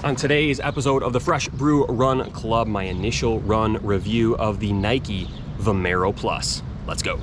On today's episode of the Fresh Brew Run Club, my initial run review of the Nike Vomero Plus. Let's go.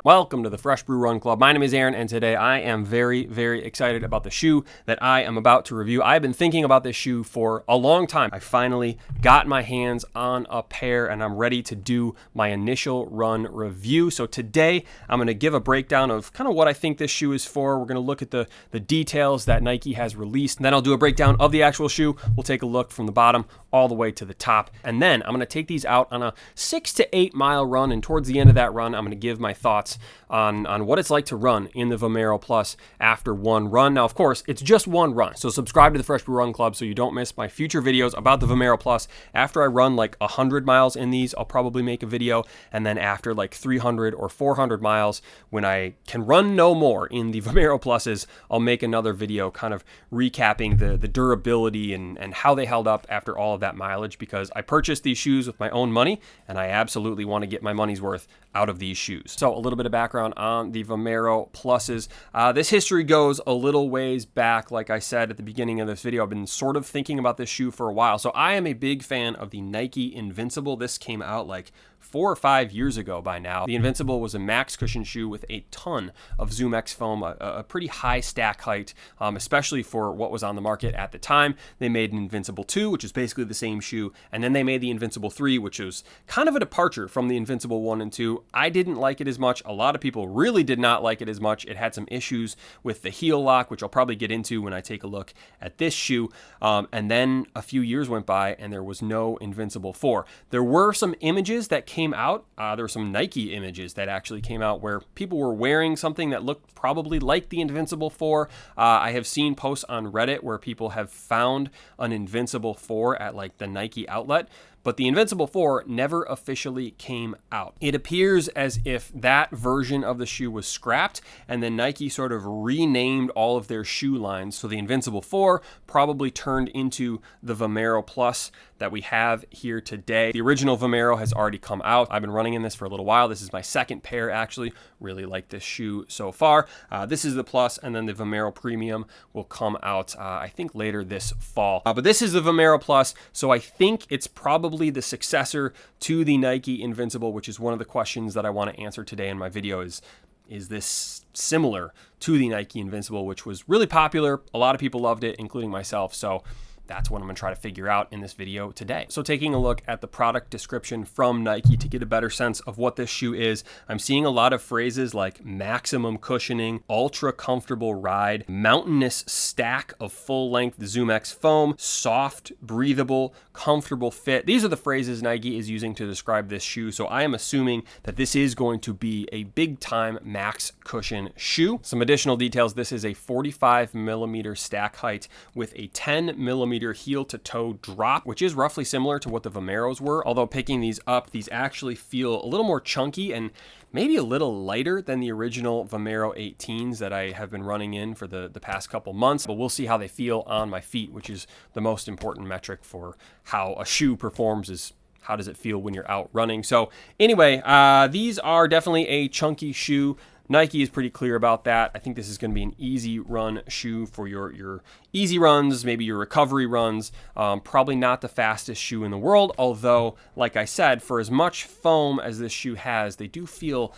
Welcome to the Fresh Brew Run Club. My name is Aaron, and today I am very, very excited about the shoe that I am about to review. I've been thinking about this shoe for a long time. I finally got my hands on a pair, and I'm ready to do my initial run review. So today, I'm going to give a breakdown of kind of what I think this shoe is for. We're going to look at the details that Nike has released, and then I'll do a breakdown of the actual shoe. We'll take a look from the bottom all the way to the top, and then I'm going to take these out on a 6 to 8 mile run, and towards the end of that run, I'm going to give my thoughts on what it's like to run in the Vomero Plus after one run. Now, of course, it's just one run, so subscribe to the Fresh Brew Run Club so you don't miss my future videos about the Vomero Plus. After I run like 100 miles in these, I'll probably make a video, and then after like 300 or 400 miles, when I can run no more in the Vomero Pluses, I'll make another video kind of recapping the durability and how they held up after all of that mileage, because I purchased these shoes with my own money, and I absolutely want to get my money's worth out of these shoes. So a little bit of background on the Vomero Pluses. This history goes a little ways back. Like I said at the beginning of this video, I've been sort of thinking about this shoe for a while. So I am a big fan of the Nike Invincible. This came out like 4 or 5 years ago by now. The Invincible was a max cushion shoe with a ton of ZoomX foam, a pretty high stack height, especially for what was on the market at the time. They made an Invincible 2, which is basically the same shoe, and then they made the Invincible 3, which was kind of a departure from the Invincible 1 and 2. I didn't like it as much. A lot of people really did not like it as much. It had some issues with the heel lock, which I'll probably get into when I take a look at this shoe. And then a few years went by and there was no Invincible 4. There were some images that came out. There were some Nike images that actually came out where people were wearing something that looked probably like the Invincible 4. I have seen posts on Reddit where people have found an Invincible 4 at like the Nike outlet, but the Invincible 4 never officially came out. It appears as if that version of the shoe was scrapped, and then Nike sort of renamed all of their shoe lines. So the Invincible 4 probably turned into the Vomero Plus that we have here today. The original Vomero has already come out. I've been running in this for a little while. This is my second pair, actually. Really like this shoe so far. This is the Plus, and then the Vomero Premium will come out, I think, later this fall. But this is the Vomero Plus, so I think it's probably the successor to the Nike Invincible, which is one of the questions that I want to answer today in my video. Is this similar to the Nike Invincible, which was really popular? A lot of people loved it, including myself. So that's what I'm going to try to figure out in this video today. So taking a look at the product description from Nike to get a better sense of what this shoe is, I'm seeing a lot of phrases like maximum cushioning, ultra comfortable ride, mountainous stack of full-length ZoomX foam, soft, breathable, comfortable fit. These are the phrases Nike is using to describe this shoe. So I am assuming that this is going to be a big-time max cushion shoe. Some additional details: this is a 45 millimeter stack height with a 10 millimeter heel to toe drop, which is roughly similar to what the Vomeros were. Although picking these up, these actually feel a little more chunky and maybe a little lighter than the original Vomero 18s that I have been running in for the past couple months. But we'll see how they feel on my feet, which is the most important metric for how a shoe performs, is how does it feel when you're out running. So anyway, these are definitely a chunky shoe. Nike is pretty clear about that. I think this is going to be an easy run shoe for your easy runs, maybe your recovery runs. Probably not the fastest shoe in the world, although, like I said, for as much foam as this shoe has, they do feel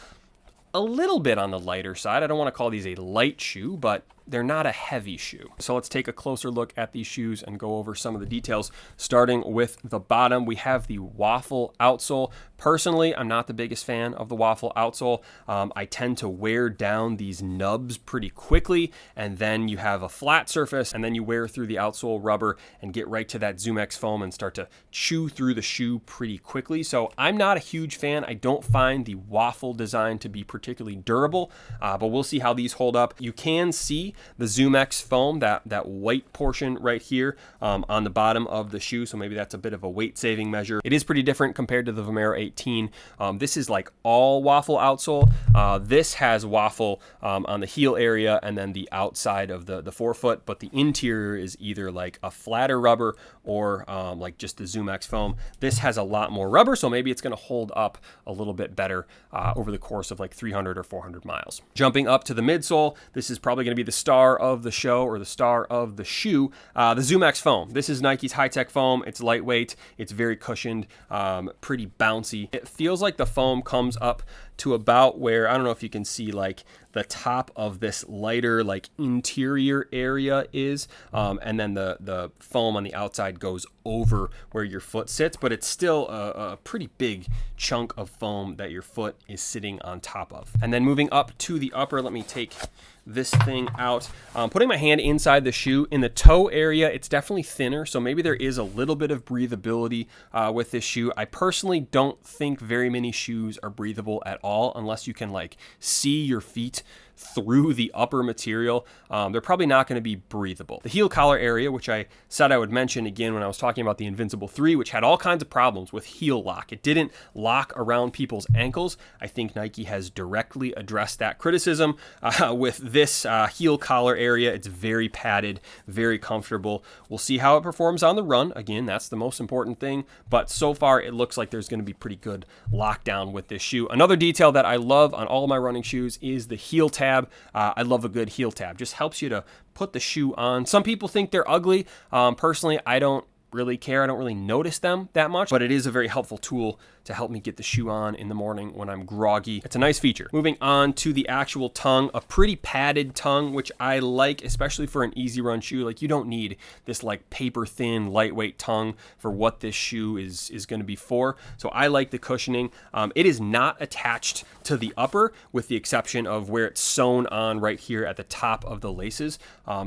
a little bit on the lighter side. I don't want to call these a light shoe, but they're not a heavy shoe. So let's take a closer look at these shoes and go over some of the details. Starting with the bottom, we have the waffle outsole. Personally, I'm not the biggest fan of the waffle outsole. I tend to wear down these nubs pretty quickly, and then you have a flat surface, and then you wear through the outsole rubber and get right to that ZoomX foam and start to chew through the shoe pretty quickly. So I'm not a huge fan. I don't find the waffle design to be particularly durable, but we'll see how these hold up. You can see the ZoomX foam, that white portion right here on the bottom of the shoe. So maybe that's a bit of a weight saving measure. It is pretty different compared to the Vomero 18. This is like all waffle outsole. This has waffle on the heel area and then the outside of the forefoot, but the interior is either like a flatter rubber or like just the ZoomX foam. This has a lot more rubber, so maybe it's going to hold up a little bit better over the course of like 300 or 400 miles. Jumping up to the midsole, this is probably going to be the star of the show or the star of the shoe, the ZoomX foam. This is Nike's high-tech foam. It's lightweight, it's very cushioned, pretty bouncy. It feels like the foam comes up to about where, I don't know if you can see like the top of this lighter like interior area is, and then the foam on the outside goes over where your foot sits, but it's still a pretty big chunk of foam that your foot is sitting on top of. And then moving up to the upper, let me take this thing out. Putting my hand inside the shoe, in the toe area, it's definitely thinner, so maybe there is a little bit of breathability with this shoe. I personally don't think very many shoes are breathable at all unless you can like see your feet through the upper material. They're probably not going to be breathable. The heel collar area, which I said I would mention again when I was talking about the Invincible 3, which had all kinds of problems with heel lock. It didn't lock around people's ankles. I think Nike has directly addressed that criticism with this heel collar area. It's very padded, very comfortable. We'll see how it performs on the run. Again, that's the most important thing, but so far it looks like there's going to be pretty good lockdown with this shoe. Another detail that I love on all of my running shoes is the heel tab. I love a good heel tab. Just helps you to put the shoe on. Some people think they're ugly. Personally, I don't really care. I don't really notice them that much, but it is a very helpful tool to help me get the shoe on in the morning when I'm groggy. It's a nice feature. Moving on to the actual tongue, a pretty padded tongue, which I like, especially for an easy run shoe. Like, you don't need this like paper thin, lightweight tongue for what this shoe is going to be for. So I like the cushioning. It is not attached to the upper with the exception of where it's sewn on right here at the top of the laces.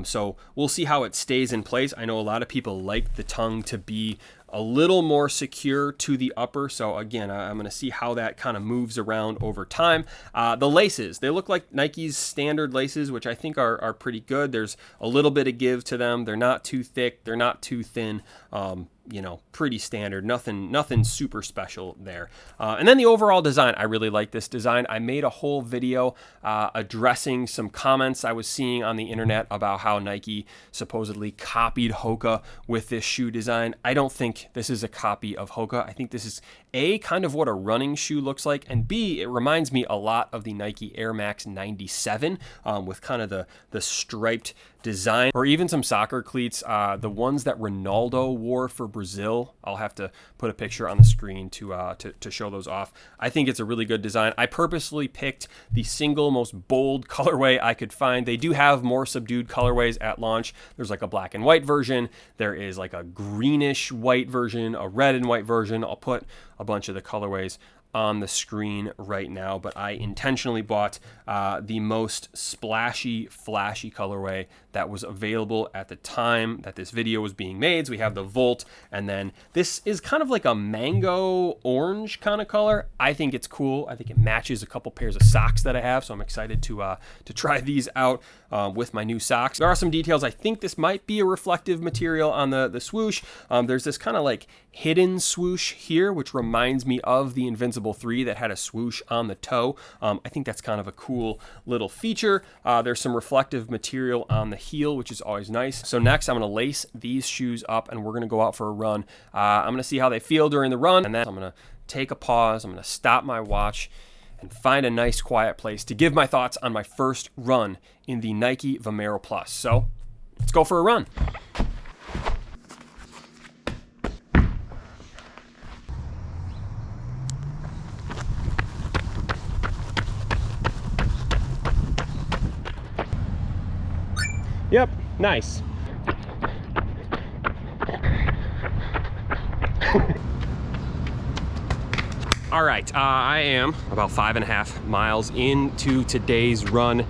So we'll see how it stays in place. I know a lot of people like the tongue to be a little more secure to the upper. So again, I'm going to see how that kind of moves around over time. The laces, they look like Nike's standard laces, which I think are pretty good. There's a little bit of give to them. They're not too thick. They're not too thin. You know, pretty standard, nothing super special there. And then the overall design, I really like this design. I made a whole video addressing some comments I was seeing on the internet about how Nike supposedly copied Hoka with this shoe design. I don't think this is a copy of Hoka. I think this is A, kind of what a running shoe looks like, and B, it reminds me a lot of the Nike Air Max 97 with kind of the striped design, or even some soccer cleats, the ones that Ronaldo wore for Brazil. I'll have to put a picture on the screen to show those off. I think it's a really good design. I purposely picked the single most bold colorway I could find. They do have more subdued colorways at launch. There's like a black and white version. There is like a greenish white version, a red and white version. I'll put a bunch of the colorways on the screen right now, but I intentionally bought the most splashy, flashy colorway that was available at the time that this video was being made. So we have the Volt, and then this is kind of like a mango orange kind of color. I think it's cool. I think it matches a couple pairs of socks that I have, so I'm excited to try these out with my new socks. There are some details. I think this might be a reflective material on the swoosh. There's this kind of like hidden swoosh here, which reminds me of the Invincible 3 that had a swoosh on the toe. I think that's kind of a cool little feature. There's some reflective material on the heel, which is always nice. So next I'm going to lace these shoes up and we're going to go out for a run. I'm going to see how they feel during the run, and then I'm going to take a pause. I'm going to stop my watch and find a nice quiet place to give my thoughts on my first run in the Nike Vomero Plus. So let's go for a run. Yep, nice. All right, I am about 5.5 miles into today's run.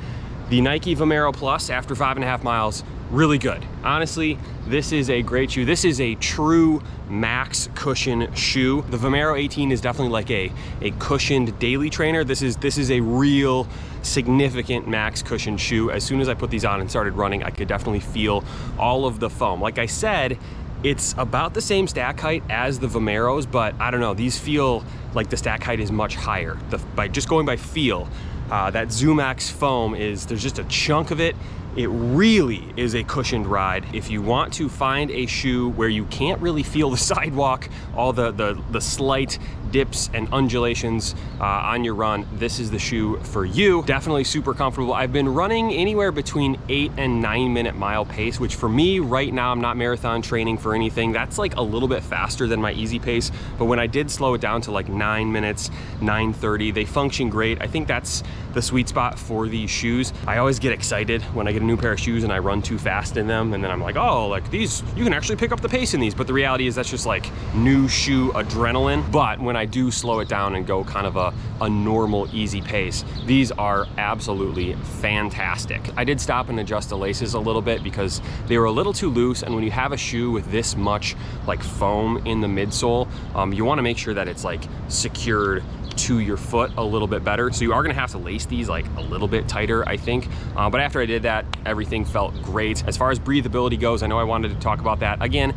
The Nike Vomero Plus, after 5.5 miles, really good. Honestly, this is a great shoe. This is a true max cushion shoe. The Vomero 18 is definitely like a cushioned daily trainer. This is a real significant max cushion shoe. As soon as I put these on and started running, I could definitely feel all of the foam. Like I said, it's about the same stack height as the Vomeros, but I don't know, these feel like the stack height is much higher. By just going by feel, that ZoomX foam there's just a chunk of it. It really is a cushioned ride. If you want to find a shoe where you can't really feel the sidewalk, all the slight dips and undulations on your run, this is the shoe for you. Definitely super comfortable. I've been running anywhere between 8 and 9 minute mile pace, which for me right now, I'm not marathon training for anything. That's like a little bit faster than my easy pace. But when I did slow it down to like 9 minutes, 9:30, they function great. I think that's the sweet spot for these shoes. I always get excited when I get a new pair of shoes and I run too fast in them, and then I'm like, oh, like these, you can actually pick up the pace in these. But the reality is that's just like new shoe adrenaline. But when I do slow it down and go kind of a normal easy pace, these are absolutely fantastic. I did stop and adjust the laces a little bit because they were a little too loose, and when you have a shoe with this much like foam in the midsole, you want to make sure that it's like secured to your foot a little bit better. So you are gonna have to lace these like a little bit tighter, I think. But after I did that, everything felt great. As far as breathability goes, I know I wanted to talk about that. Again,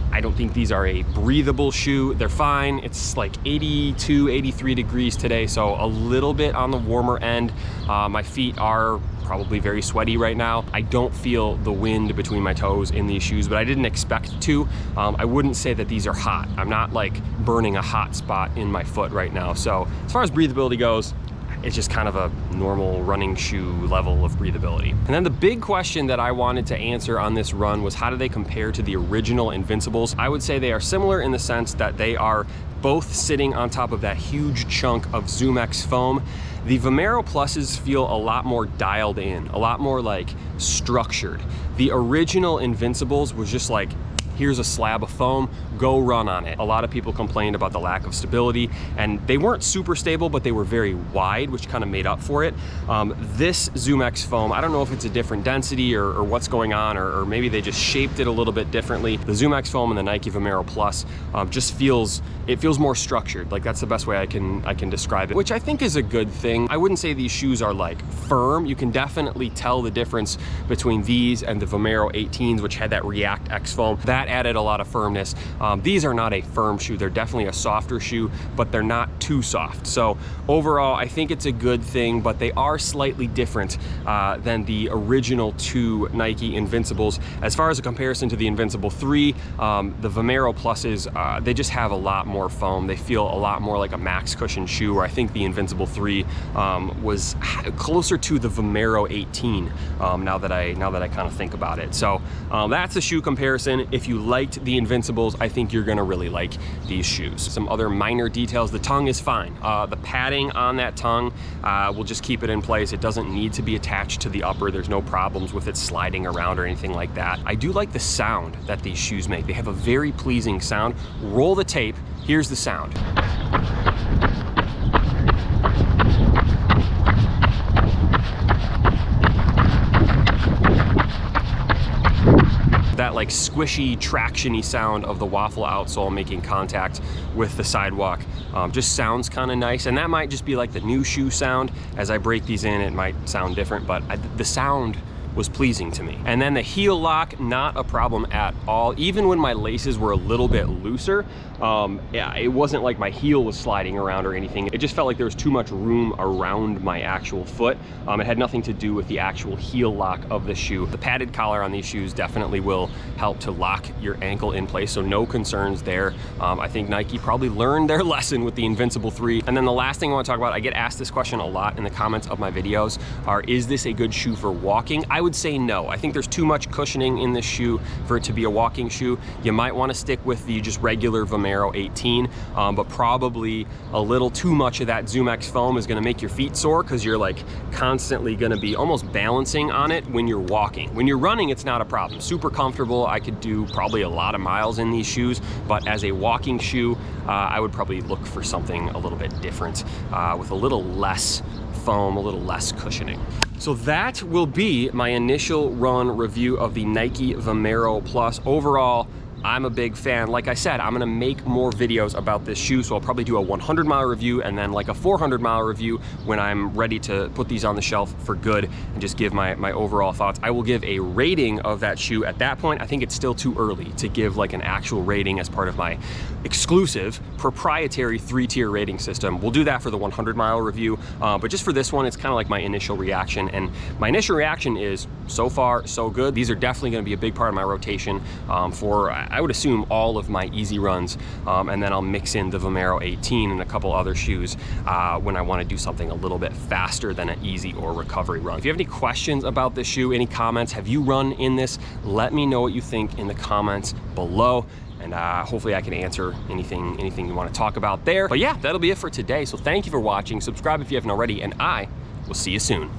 I don't think these are a breathable shoe. They're fine. It's like 82, 83 degrees today, so a little bit on the warmer end. My feet are probably very sweaty right now. I don't feel the wind between my toes in these shoes, but I didn't expect to. I wouldn't say that these are hot. I'm not like burning a hot spot in my foot right now. So as far as breathability goes, it's just kind of a normal running shoe level of breathability. And then the big question that I wanted to answer on this run was, how do they compare to the original Invincibles? I would say they are similar in the sense that they are both sitting on top of that huge chunk of ZoomX foam. The Vomero Pluses feel a lot more dialed in, a lot more like structured. The original Invincibles was just like, here's a slab of foam, go run on it. A lot of people complained about the lack of stability, and they weren't super stable, but they were very wide, which kind of made up for it. This ZoomX foam, I don't know if it's a different density or what's going on, or maybe they just shaped it a little bit differently. The ZoomX foam and the Nike Vomero Plus just feels more structured. Like that's the best way I can describe it, which I think is a good thing. I wouldn't say these shoes are like firm. You can definitely tell the difference between these and the Vomero 18s, which had that React X foam. That added a lot of firmness. These are not a firm shoe. They're definitely a softer shoe, but they're not too soft. So overall, I think it's a good thing, but they are slightly different than the original two Nike Invincibles. As far as a comparison to the Invincible 3, the Vomero Pluses, they just have a lot more foam. They feel a lot more like a max cushion shoe, where I think the Invincible 3 was closer to the Vomero 18 now that I kind of think about it. So that's a shoe comparison. If you liked the Invincibles, I think you're gonna really like these shoes. Some other minor details: the tongue is fine. The padding on that tongue will just keep it in place. It doesn't need to be attached to the upper. There's no problems with it sliding around or anything like that. I do like the sound that these shoes make. They have a very pleasing sound. Roll the tape, here's the sound. That like squishy, traction-y sound of the waffle outsole making contact with the sidewalk just sounds kind of nice. And that might just be like the new shoe sound. As I break these in, it might sound different, but the sound was pleasing to me. And then the heel lock, not a problem at all. Even when my laces were a little bit looser, yeah, it wasn't like my heel was sliding around or anything. It just felt like there was too much room around my actual foot. It had nothing to do with the actual heel lock of the shoe. The padded collar on these shoes definitely will help to lock your ankle in place, so no concerns there. I think Nike probably learned their lesson with the Invincible 3. And then the last thing I want to talk about, I get asked this question a lot in the comments of my videos, is this a good shoe for walking? I would say no. I think there's too much cushioning in this shoe for it to be a walking shoe. You might want to stick with the just regular Vomero Vomero 18, but probably a little too much of that ZoomX foam is gonna make your feet sore because you're like constantly gonna be almost balancing on it when you're walking. When you're running, it's not a problem. Super comfortable. I could do probably a lot of miles in these shoes, but as a walking shoe, I would probably look for something a little bit different with a little less foam, a little less cushioning. So that will be my initial run review of the Nike Vomero Plus. Overall, I'm a big fan. Like I said, I'm gonna make more videos about this shoe, so I'll probably do a 100-mile review and then like a 400-mile review when I'm ready to put these on the shelf for good and just give my overall thoughts. I will give a rating of that shoe at that point. I think it's still too early to give like an actual rating as part of my exclusive proprietary 3-tier rating system. We'll do that for the 100-mile review, but just for this one, it's kind of like my initial reaction, and my initial reaction is so far so good. These are definitely gonna be a big part of my rotation for, I would assume, all of my easy runs, and then I'll mix in the Vomero 18 and a couple other shoes when I want to do something a little bit faster than an easy or recovery run. If you have any questions about this shoe, any comments, have you run in this? Let me know what you think in the comments below, and hopefully I can answer anything you want to talk about there. But yeah, that'll be it for today. So thank you for watching. Subscribe if you haven't already, and I will see you soon.